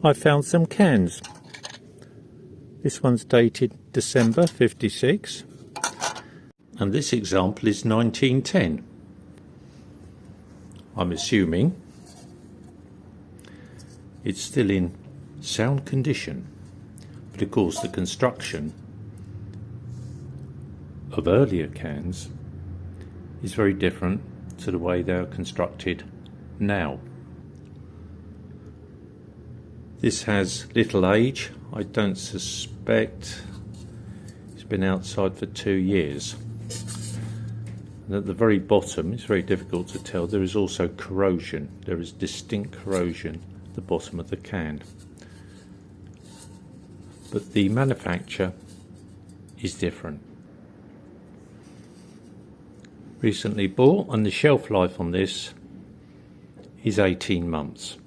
I found some cans. This one's dated December 56, and this example is 1910. I'm assuming it's still in sound condition, but of course the construction of earlier cans is very different to the way they are constructed now. This has little age. I don't suspect it's been outside for 2 years. And at the very bottom, it's very difficult to tell, there is also corrosion. There is distinct corrosion at the bottom of the can. But the manufacture is different. Recently bought, and the shelf life on this is 18 months.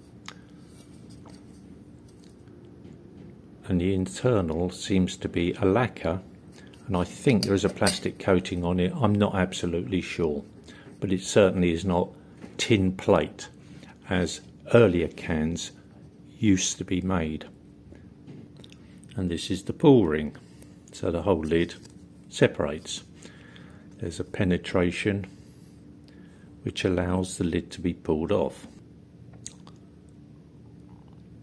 And the internal seems to be a lacquer, and I think there is a plastic coating on it. I'm not absolutely sure, but it certainly is not tin plate as earlier cans used to be made. And this is the pull ring, so the whole lid separates. There's a penetration which allows the lid to be pulled off.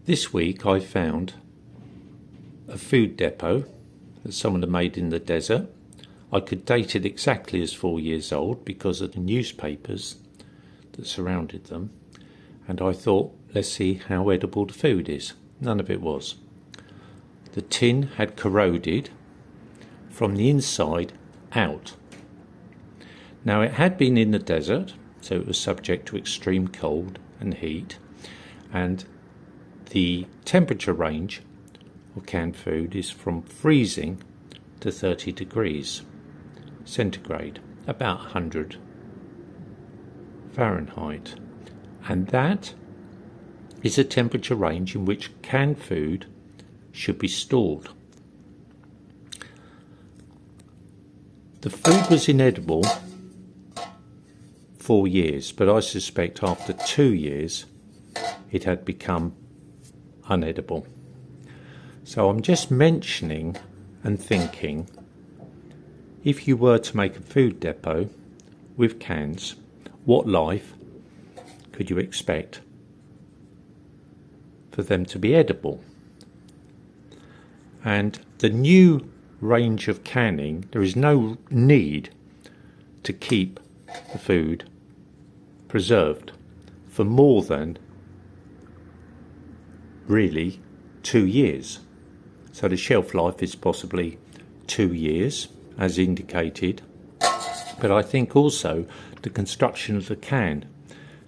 This week I found a food depot that someone had made in the desert. I could date it exactly as 4 years old because of the newspapers that surrounded them, and I thought, let's see how edible the food is. None of it was. The tin had corroded from the inside out. Now, it had been in the desert, so it was subject to extreme cold and heat, and the temperature range of canned food is from freezing to 30 degrees centigrade, about 100 Fahrenheit. And that is a temperature range in which canned food should be stored. The food was inedible 4 years, but I suspect after 2 years it had become unedible. So I'm just mentioning and thinking, if you were to make a food depot with cans, what life could you expect for them to be edible? And the new range of canning, there is no need to keep the food preserved for more than really 2 years. So the shelf life is possibly 2 years as indicated, but I think also the construction of the can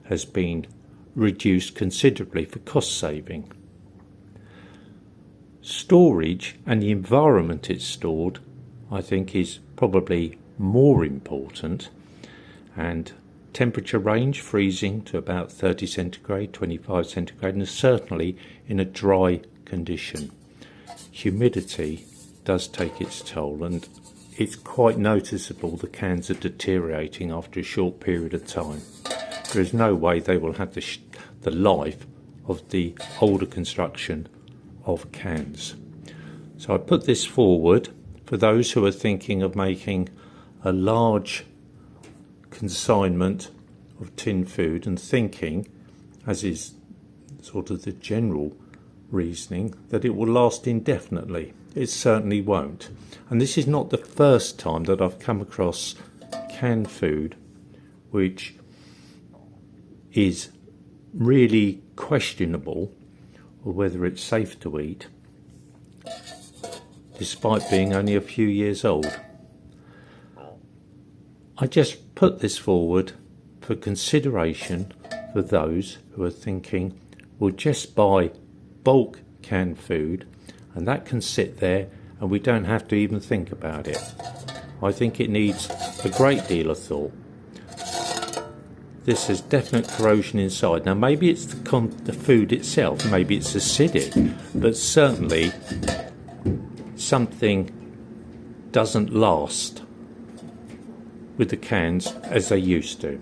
has been reduced considerably for cost saving. Storage and the environment it's stored, I think, is probably more important, and temperature range freezing to about 30 centigrade, 25 centigrade, and certainly in a dry condition. Humidity does take its toll, and it's quite noticeable the cans are deteriorating after a short period of time. There is no way they will have the life of the older construction of cans. So I put this forward for those who are thinking of making a large consignment of tin food and thinking, as is sort of the general reasoning, that it will last indefinitely. It certainly won't. And this is not the first time that I've come across canned food which is really questionable, or whether it's safe to eat, despite being only a few years old. I just put this forward for consideration for those who are thinking, we'll just buy bulk canned food and that can sit there and we don't have to even think about it. I think it needs a great deal of thought. This has definite corrosion inside. Now maybe it's the food itself, maybe it's acidic, but certainly something doesn't last with the cans as they used to.